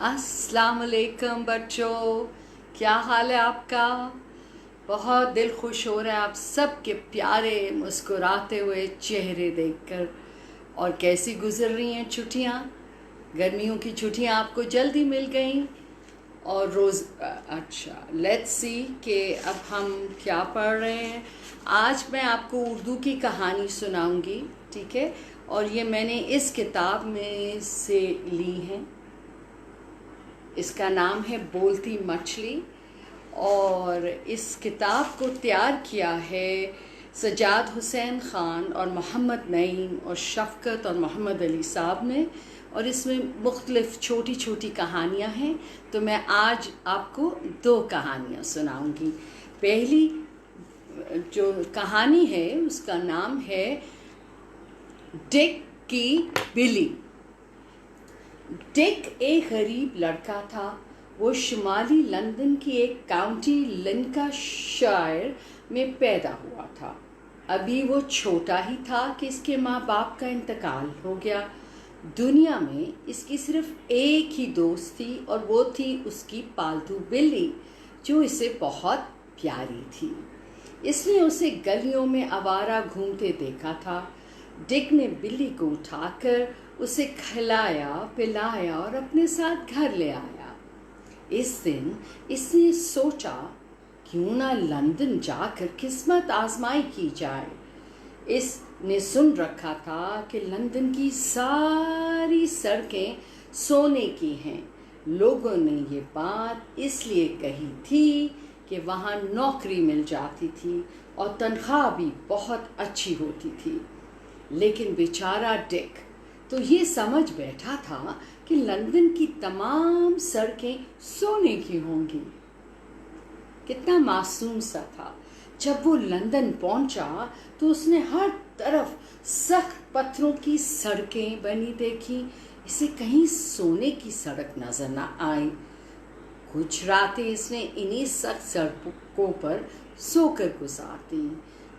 अस्सलाम वालेकुम बच्चों, क्या हाल है आपका। बहुत दिल खुश हो रहा है आप सबके प्यारे मुस्कुराते हुए चेहरे देखकर। और कैसी गुजर रही हैं छुट्टियाँ। गर्मियों की छुट्टियाँ आपको जल्दी मिल गई। और रोज़ अच्छा लेट्स सी कि अब हम क्या पढ़ रहे हैं। आज मैं आपको उर्दू की कहानी सुनाऊंगी, ठीक है। और ये मैंने इस किताब में से ली हैं। इसका नाम है बोलती मछली। और इस किताब को तैयार किया है सजाद हुसैन ख़ान और मोहम्मद नईम और शफ़क़त और मोहम्मद अली साहब ने। और इसमें मुख्तलिफ़ छोटी छोटी कहानियाँ हैं। तो मैं आज आपको 2 कहानियाँ सुनाऊंगी। पहली जो कहानी है उसका नाम है डिक की बिल्ली। डिक एक गरीब लड़का था। वो शुमाली लंदन की एक काउंटी लिंकाशायर में पैदा हुआ था। अभी वो छोटा ही था कि इसके माँ बाप का इंतकाल हो गया। दुनिया में इसकी सिर्फ एक ही दोस्त थी और वो थी उसकी पालतू बिल्ली, जो इसे बहुत प्यारी थी। इसलिए उसे गलियों में आवारा घूमते देखा था। डिक ने बिल्ली को उठाकर उसे खिलाया पिलाया और अपने साथ घर ले आया। इस दिन इसने सोचा क्यों ना लंदन जाकर किस्मत आजमाई की जाए। इसने सुन रखा था कि लंदन की सारी सड़कें सोने की हैं। लोगों ने ये बात इसलिए कही थी कि वहाँ नौकरी मिल जाती थी और तनख्वाह भी बहुत अच्छी होती थी। लेकिन बेचारा डिक तो ये समझ बैठा था कि लंदन की तमाम सड़कें सोने की होंगी। कितना मासूम सा था। जब वो लंदन पहुंचा तो उसने हर तरफ सख्त पत्थरों की सड़कें बनी देखी। इसे कहीं सोने की सड़क नजर न आई। कुछ रातें इसने इन्हीं सख्त सड़कों पर सोकर गुजार दी।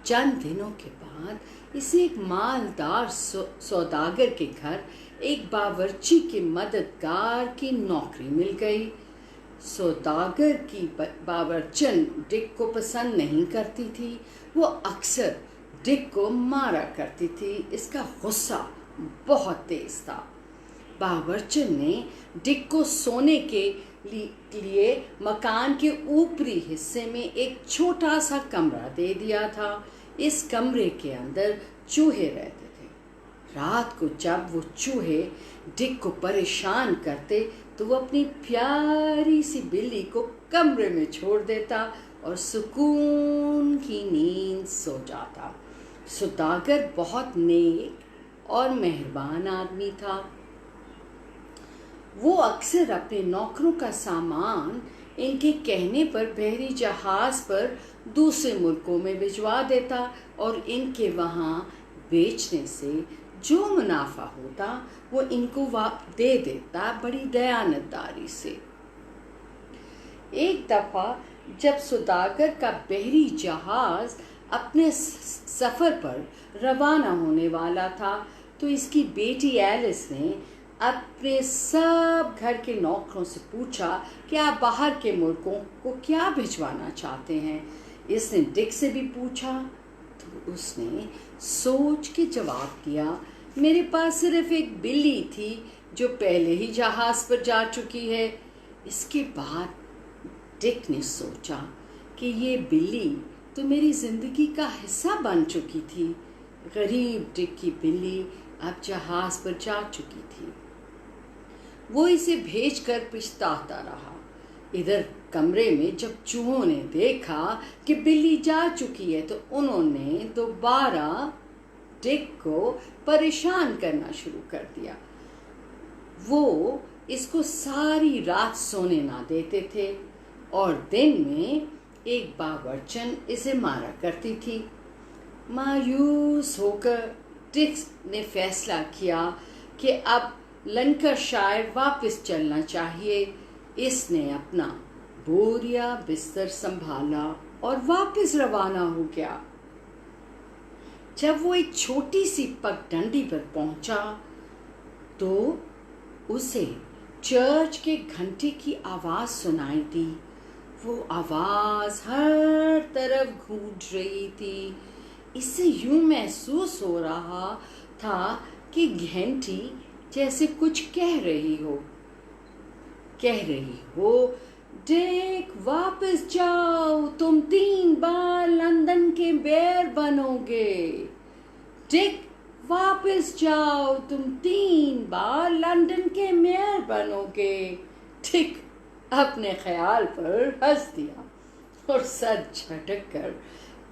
चंद दिनों के बाद इसे एक मालदार सौदागर के घर एक बावर्ची के मददगार की नौकरी मिल गई। सौदागर की बावर्चन डिक को पसंद नहीं करती थी। वो अक्सर डिक को मारा करती थी। इसका गुस्सा बहुत तेज था। बावर्चन ने डिक को सोने के लिए मकान के ऊपरी हिस्से में एक छोटा सा कमरा दे दिया था। इस कमरे के अंदर चूहे रहते थे। रात को जब वो चूहे डिक को परेशान करते तो वो अपनी प्यारी सी बिल्ली को कमरे में छोड़ देता और सुकून की नींद सो जाता। सौदागर बहुत नेक और मेहरबान आदमी था। वो अक्सर अपने नौकरों का सामान इनके कहने पर बहरी जहाज पर दूसरे मुल्कों में भिजवा देता और इनके वहाँ बेचने से जो मुनाफा होता वो इनको दे देता बड़ी दयानतदारी से। एक दफ़ा जब सौदागर का बहरी जहाज अपने सफ़र पर रवाना होने वाला था तो इसकी बेटी एलिस ने अपने सब घर के नौकरों से पूछा कि आप बाहर के मुल्कों को क्या भिजवाना चाहते हैं। इसने डिक से भी पूछा तो उसने सोच के जवाब दिया, मेरे पास सिर्फ एक बिल्ली थी जो पहले ही जहाज पर जा चुकी है। इसके बाद डिक ने सोचा कि ये बिल्ली तो मेरी ज़िंदगी का हिस्सा बन चुकी थी। गरीब डिक की बिल्ली अब जहाज पर जा चुकी थी। वो इसे भेजकर पछताता रहा। इधर कमरे में जब चूहों ने देखा कि बिल्ली जा चुकी है तो उन्होंने दोबारा डिक को परेशान करना शुरू कर दिया। वो इसको सारी रात सोने ना देते थे और दिन में एक बावर्चन इसे मारा करती थी। मायूस होकर डिक ने फैसला किया कि अब लंकाशायर वापस चलना चाहिए। इसने अपना बोरिया बिस्तर संभाला और वापस रवाना हो गया। जब वो एक छोटी सी पगडंडी पर पहुंचा तो उसे चर्च के घंटे की आवाज़ सुनाई दी। वो आवाज़ हर तरफ गूंज रही थी। इससे यूं महसूस हो रहा था कि घंटी जैसे कुछ कह रही हो, डिक वापस जाओ, तुम 3 बार लंदन के मेयर बनोगे। डिक वापस जाओ, तुम 3 बार लंदन के मेयर बनोगे। डिक अपने ख्याल पर हंस दिया और सर झटक कर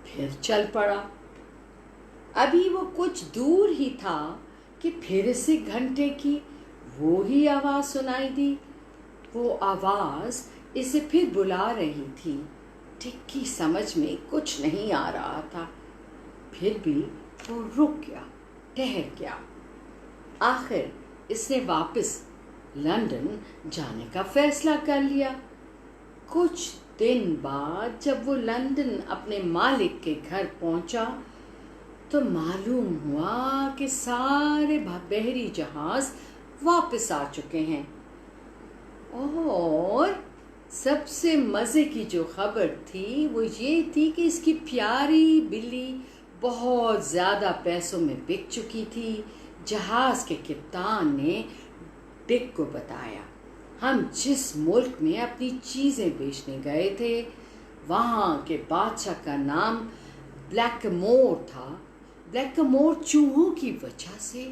फिर चल पड़ा। अभी वो कुछ दूर ही था कि फिर से घंटे की वो ही आवाज़ सुनाई दी। वो आवाज़ इसे फिर बुला रही थी। डिक की समझ में कुछ नहीं आ रहा था, फिर भी वो रुक गया, ठहर गया। आखिर इसने वापस लंदन जाने का फैसला कर लिया। कुछ दिन बाद जब वो लंदन अपने मालिक के घर पहुंचा तो मालूम हुआ कि सारे बहरी जहाज वापस आ चुके हैं। और सबसे मज़े की जो खबर थी वो ये थी कि इसकी प्यारी बिल्ली बहुत ज़्यादा पैसों में बिक चुकी थी। जहाज़ के कप्तान ने डिक को बताया, हम जिस मुल्क में अपनी चीज़ें बेचने गए थे वहाँ के बादशाह का नाम ब्लैकमोर था। ब्लैकमोर चूहों की वजह से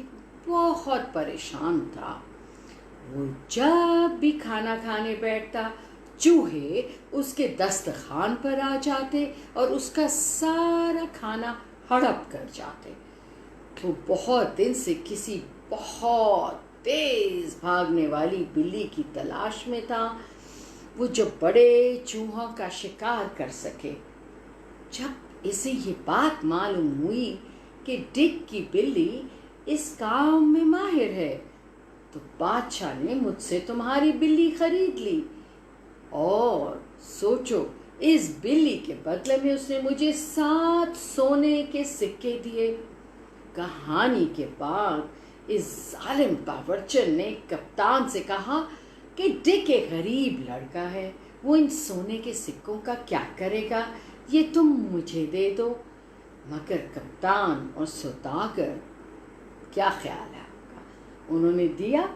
बहुत परेशान था। वो जब भी खाना खाने बैठता चूहे उसके दस्तरखान पर आ जाते और उसका सारा खाना हड़प कर जाते। वो बहुत दिन से किसी बहुत तेज भागने वाली बिल्ली की तलाश में था, वो जो बड़े चूहों का शिकार कर सके। जब इसे ये बात मालूम हुई कि डिक की बिल्ली इस काम में माहिर है तो बादशाह ने मुझसे तुम्हारी बिल्ली खरीद ली। और सोचो, इस बिल्ली के बदले में उसने मुझे 7 सोने के सिक्के दिए। कहानी के बाद इस जालिम बावर्चन ने कप्तान से कहा कि डिक एक गरीब लड़का है, वो इन सोने के सिक्कों का क्या करेगा, ये तुम मुझे दे दो। मगर कप्तान और सौदागर, क्या ख्याल है आपका, उन्होंने दिया।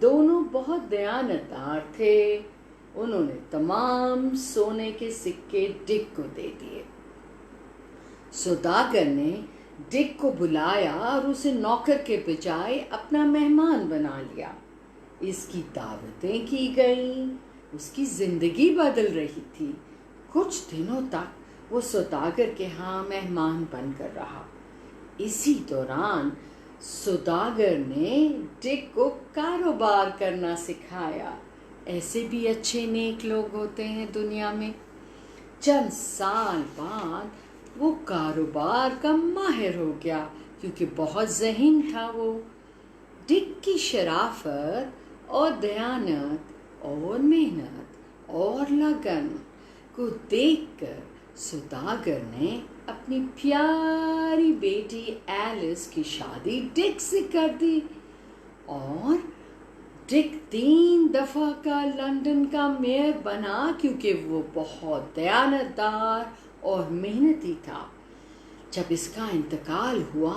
दोनों बहुत दयानतदार थे। उन्होंने तमाम सोने के सिक्के डिक को दे दिए। सौदागर ने डिक को बुलाया और उसे नौकर के बजाय अपना मेहमान बना लिया। इसकी दावतें की गईं, उसकी जिंदगी बदल रही थी। कुछ दिनों तक वो सौदागर के यहाँ मेहमान बनकर रहा। इसी दौरान सौदागर ने डिक को कारोबार करना सिखाया। ऐसे भी अच्छे नेक लोग होते हैं दुनिया में। चंद साल बाद वो कारोबार का माहिर हो गया क्योंकि बहुत ज़हीन था वो। डिक की शराफत और दयानत और मेहनत और लगन को देखकर सौदागर ने अपनी प्यारी बेटी एलिस की शादी डिक से कर दी। और डिक 3 दफ़ा का लंदन का मेयर बना क्योंकि वो बहुत दयानतदार और मेहनती था। जब इसका इंतकाल हुआ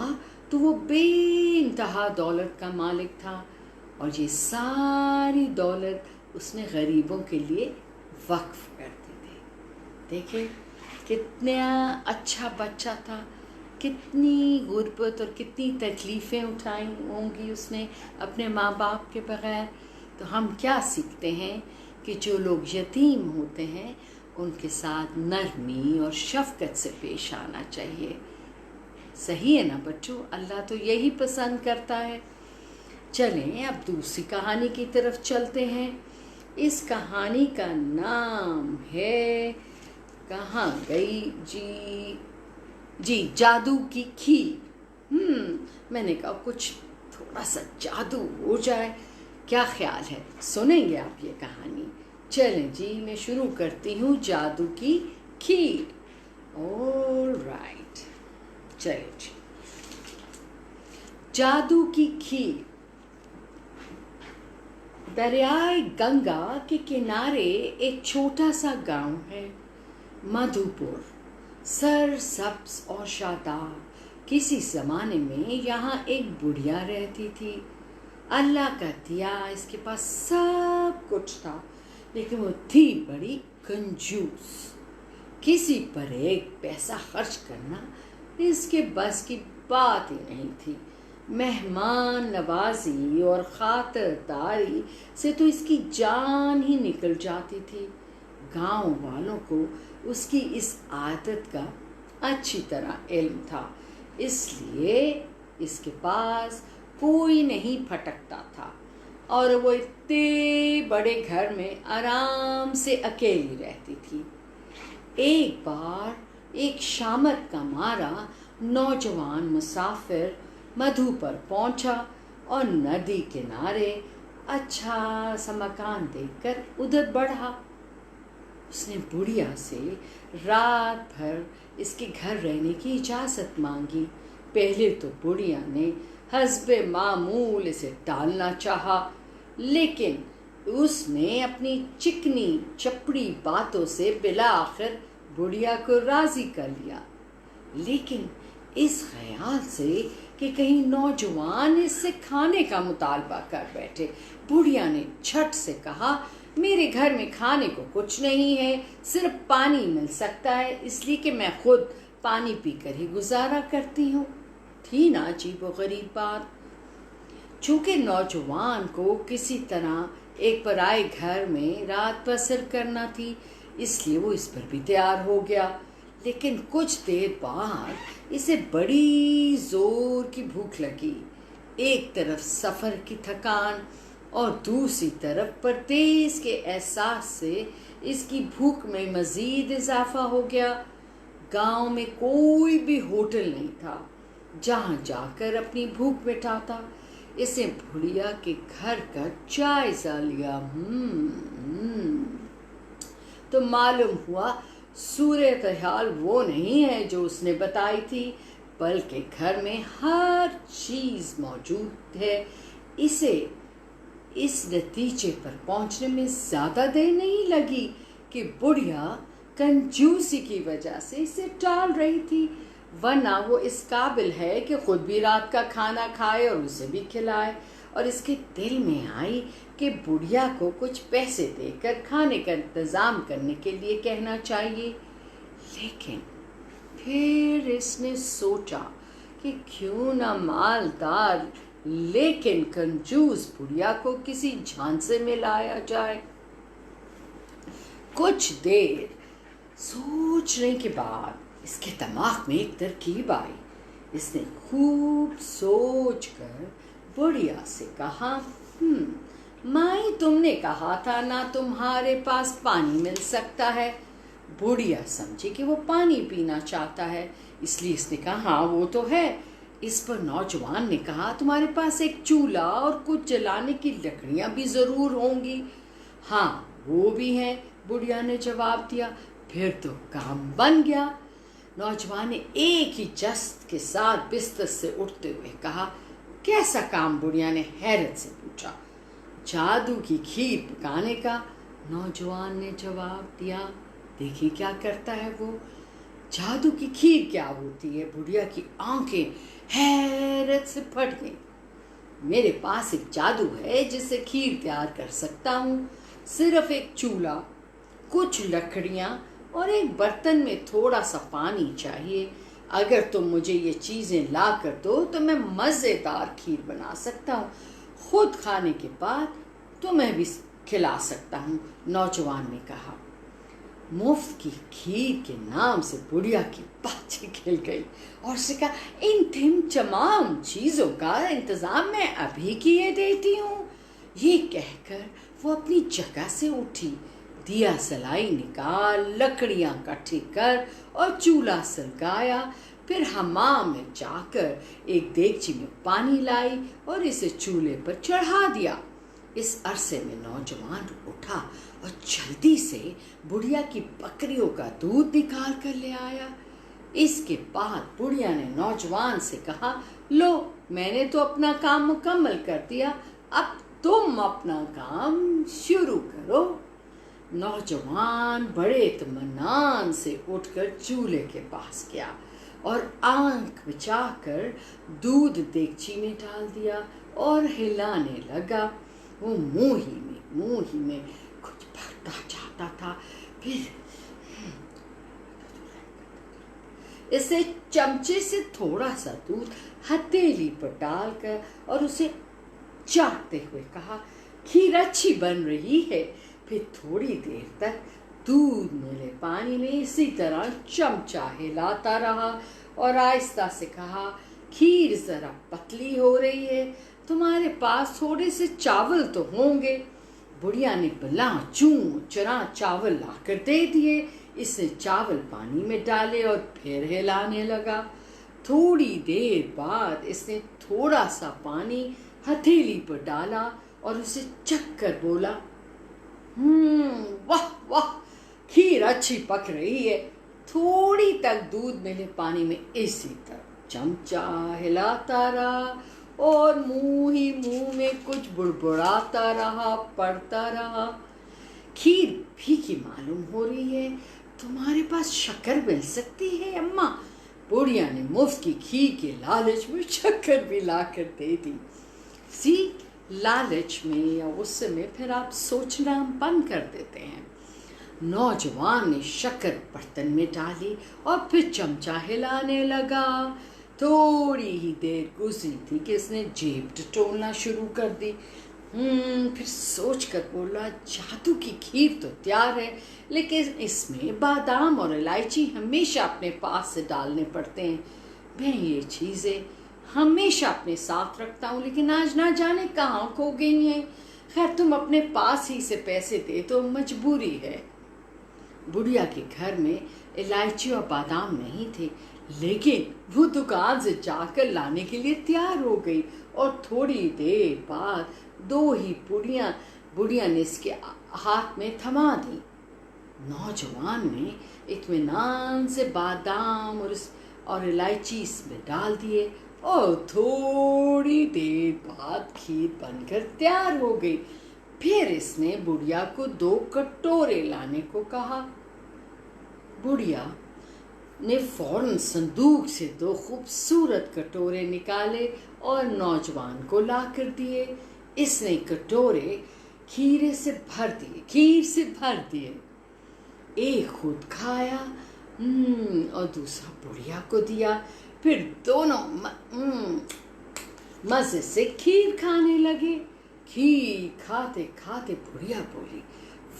तो वो बेइंतहा दौलत का मालिक था और ये सारी दौलत उसने गरीबों के लिए वक्फ कर दी थी। देखिए कितना अच्छा बच्चा था, कितनी गुर्बत और कितनी तकलीफ़ें उठाई होंगी उसने अपने माँ बाप के बग़ैर। तो हम क्या सीखते हैं कि जो लोग यतीम होते हैं उनके साथ नरमी और शफ़क़त से पेश आना चाहिए। सही है ना बच्चों, अल्लाह तो यही पसंद करता है। चलें अब दूसरी कहानी की तरफ चलते हैं। इस कहानी का नाम है, कहाँ गई जी, जादू की खीर। मैंने कहा कुछ थोड़ा सा जादू हो जाए, क्या ख्याल है, सुनेंगे आप ये कहानी? चलें जी, मैं शुरू करती हूँ जादू की खीर। ऑलराइट, चलें जी। जादू की खीर। दरियाए गंगा के किनारे एक छोटा सा गांव है, मधुपुर। सरसब्ज और शादाब। किसी जमाने में यहाँ एक बुढ़िया रहती थी। अल्लाह का दिया इसके पास सब कुछ था, लेकिन वो थी बड़ी कंजूस। किसी पर एक पैसा खर्च करना इसके बस की बात ही नहीं थी। मेहमान नवाजी और खातिरदारी से तो इसकी जान ही निकल जाती थी। गांव वालों को उसकी इस आदत का अच्छी तरह इल्म था, इसलिए इसके पास कोई नहीं फटकता था और वो इतने बड़े घर में आराम से अकेली रहती थी। एक बार एक शामत का मारा नौजवान मुसाफिर मधु पर पहुंचा और नदी किनारे अच्छा सा मकान देखकर उधर बढ़ा। उसने बुढ़िया से रात भर इसके घर रहने की इजाज़त मांगी। पहले तो बुढ़िया ने हस्बे मामूल इसे टालना चाहा, लेकिन उसने अपनी चिकनी चपड़ी बातों से बिला आखिर बुढ़िया को राजी कर लिया। लेकिन इस ख्याल से कि कहीं नौजवान इससे खाने का मुतालबा कर बैठे, बुढ़िया ने झट से कहा, मेरे घर में खाने को कुछ नहीं है, सिर्फ पानी मिल सकता है, इसलिए कि मैं खुद पानी पीकर ही गुजारा करती हूँ। थी ना अजीब व गरीब बात। चूंकि नौजवान को किसी तरह एक पराए घर में रात बसर करना थी, इसलिए वो इस पर भी तैयार हो गया। लेकिन कुछ देर बाद इसे बड़ी जोर की भूख लगी। एक तरफ सफ़र की थकान और दूसरी तरफ परदेस के एहसास से इसकी भूख में मज़ीद इजाफा हो गया। गांव में कोई भी होटल नहीं था जहां जाकर अपनी भूख मिटाता। इसे बुढ़िया के घर का जायजा लिया तो मालूम हुआ सूरत हाल वो नहीं है जो उसने बताई थी, बल्कि घर में हर चीज़ मौजूद है। इसे इस नतीजे पर पहुंचने में ज़्यादा देर नहीं लगी कि बुढ़िया कंजूसी की वजह से इसे टाल रही थी, वरना वो इस काबिल है कि खुद भी रात का खाना खाए और उसे भी खिलाए। और इसके दिल में आई कि बुढ़िया को कुछ पैसे देकर खाने का इंतज़ाम करने के लिए कहना चाहिए। लेकिन फिर इसने सोचा कि क्यों ना मालदार लेकिन कंजूस बुढ़िया को किसी झांसे में लाया जाए। कुछ देर सोचने के बाद इसके दिमाग में एक तरकीब आई। इसने खूब सोचकर बुढ़िया से कहा, माई तुमने कहा था ना तुम्हारे पास पानी मिल सकता है। बुढ़िया समझी कि वो पानी पीना चाहता है, इसलिए इसने कहा, हाँ वो तो है। इस पर नौजवान ने कहा, तुम्हारे पास एक चूल्हा और कुछ जलाने की लकड़ियां भी जरूर होंगी। हाँ वो भी हैं, बुढ़िया ने जवाब दिया। फिर तो काम बन गया। नौजवान ने एक ही जस्त के साथ बिस्तर से उठते हुए कहा, कैसा काम? बुढ़िया ने हैरत से पूछा। जादू की खीर पकाने का, नौजवान ने जवाब दिया। देखिए क्या करता है वो। जादू की खीर क्या होती है? बुढ़िया की आंखें हैरत से फट गईं। मेरे पास एक जादू है जिससे खीर तैयार कर सकता हूँ। सिर्फ एक चूल्हा, कुछ लकड़ियाँ और एक बर्तन में थोड़ा सा पानी चाहिए। अगर तुम मुझे ये चीज़ें ला कर दो तो मैं मज़ेदार खीर बना सकता हूँ। खुद खाने के बाद तुम्हें भी खिला सकता हूँ, नौजवान ने कहा। मुफ्त की खीर के नाम से बुढ़िया की बातें खिल गई और उसने कहा, इन तमाम चीज़ों का इंतज़ाम मैं अभी किए देती हूँ। ये कहकर वो अपनी जगह से उठी, दिया सलाई निकाल, लकड़ियाँ इकट्ठी कर और चूल्हा सलगाया। फिर हमाम में जाकर एक देगची में पानी लाई और इसे चूल्हे पर चढ़ा दिया। इस अरसे में नौजवान उठा और जल्दी से बुढ़िया की बकरियों का दूध निकाल कर ले आया। इसके बाद बुढ़िया ने नौजवान से कहा, लो मैंने तो अपना काम मुकम्मल कर दिया, अब तुम अपना काम शुरू करो। नौजवान बड़े इत्मीनान से उठकर चूल्हे के पास गया और आंख बचाकर दूध देगची में डाल दिया और हिलाने लगा। वो मुंह ही में कुछ भरता जाता था। फिर इसे चमचे से थोड़ा सा दूध हथेली पर डालकर और उसे चाटते हुए कहा, खीर अच्छी बन रही है। फिर थोड़ी देर तक दूध मिले पानी में इसी तरह चमचा हिलाता रहा और आहिस्ता से कहा, खीर जरा पतली हो रही है, तुम्हारे पास थोड़े से चावल तो होंगे। बुढ़िया ने बिला चूं चरा चावल लाकर दे दिए। इसने चावल पानी में डाले और फिर हिलाने लगा। थोड़ी देर बाद इसने थोड़ा सा पानी हथेली पर डाला और उसे चख कर बोला, वाह वाह, खीर अच्छी पक रही है। थोड़ी तक दूध मिले पानी में इसी तरह चमचा हिलाता रहा और मुंह ही मुंह में कुछ बुड़बुड़ाता रहा, पड़ता रहा। खीर फीकी मालूम हो रही है, तुम्हारे पास शक्कर मिल सकती है अम्मा? बुढ़िया ने मुफ्त की खीर के लालच में शक्कर भी लाकर दे दी। सी लालच में या गुस्से में फिर आप सोचना बंद कर देते हैं। नौजवान ने शक्कर बर्तन में डाली और फिर चमचा हिलाने लगा। थोड़ी ही देर गुजरी थी कि इसने जेब टटोलना शुरू कर दी। फिर सोच कर बोला, जादू की खीर तो तैयार है, लेकिन इसमें बादाम और इलायची हमेशा अपने पास से डालने पड़ते हैं। मैं ये चीज़ें हमेशा अपने साथ रखता हूँ, लेकिन आज ना जाने कहाँ खो गई हैं। खैर, तुम अपने पास ही से पैसे दे तो मजबूरी है। बुढ़िया के घर में इलायची और बादाम नहीं थे, लेकिन वो दुकान से जाकर लाने के लिए तैयार हो गई और थोड़ी देर बाद दो ही बुढ़िया ने इसके हाथ में थमा दी। नौजवान ने इत्मीनान से बादाम और इलायची इसमें डाल दिए और थोड़ी देर बाद खीर बनकर तैयार हो गई। फिर इसने बुढ़िया को 2 कटोरे लाने को कहा। बुढ़िया ने फौरन संदूक से 2 खूबसूरत कटोरे निकाले और नौजवान को लाकर दिए। इसने कटोरे खीर से भर दिए। एक खुद खाया और दूसरा बुढ़िया को दिया। फिर दोनों मजे से खीर खाने लगे। खीर खाते खाते बुढ़िया बोली,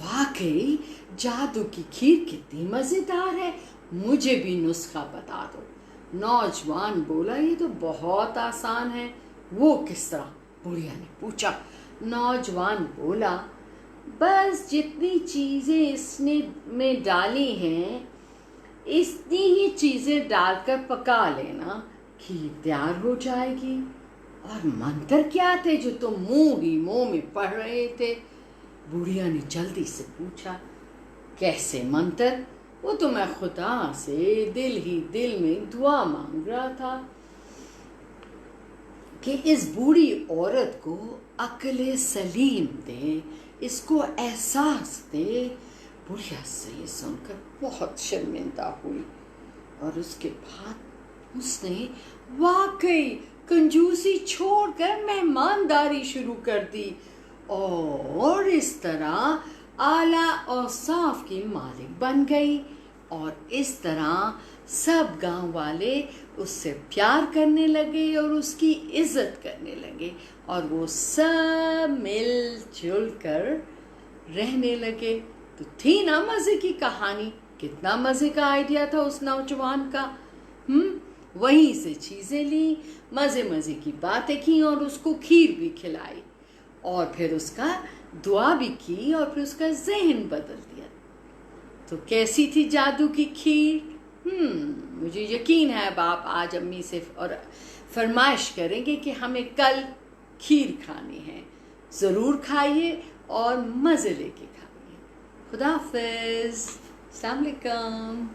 वाकई जादू की खीर कितनी मजेदार है, मुझे भी नुस्खा बता दो। नौजवान बोला, ये तो बहुत आसान है। वो किस तरह? बुढ़िया ने पूछा। नौजवान बोला, बस जितनी चीजें इसने में डाली हैं इतनी ही चीजें डालकर पका लेना, खीर तैयार हो जाएगी। और मंत्र क्या थे जो तुम मुंह ही मुंह में पढ़ रहे थे? बुढ़िया ने जल्दी से पूछा। कैसे मंत्र? वो तो मैं खुदा से दिल ही दिल में दुआ मांग रहा था कि इस बूढ़ी औरत को अक्ल सलीम दे, इसको एहसास दे। बुढ़िया से ये सुनकर बहुत शर्मिंदा हुई और उसके बाद उसने वाकई कंजूसी छोड़कर मेहमानदारी शुरू कर दी और इस तरह आला और साफ की मालिक बन गई। और इस तरह सब गांव वाले उससे प्यार करने लगे और उसकी इज्जत करने लगे और वो सब मिलजुल कर रहने लगे। तो थी ना मजे की कहानी? कितना मजे का आइडिया था उस नौजवान का। वहीं से चीजें ली, मजे मजे की बातें की और उसको खीर भी खिलाई और फिर उसका दुआ भी की और फिर उसका ज़हन बदल दिया। तो कैसी थी जादू की खीर? मुझे यकीन है अब आप आज अम्मी से और फरमाइश करेंगे कि हमें कल खीर खानी है। ज़रूर खाइए और मज़े लेके खाइए। खुदा हाफ़िज़। अस्सलाम वालेकुम।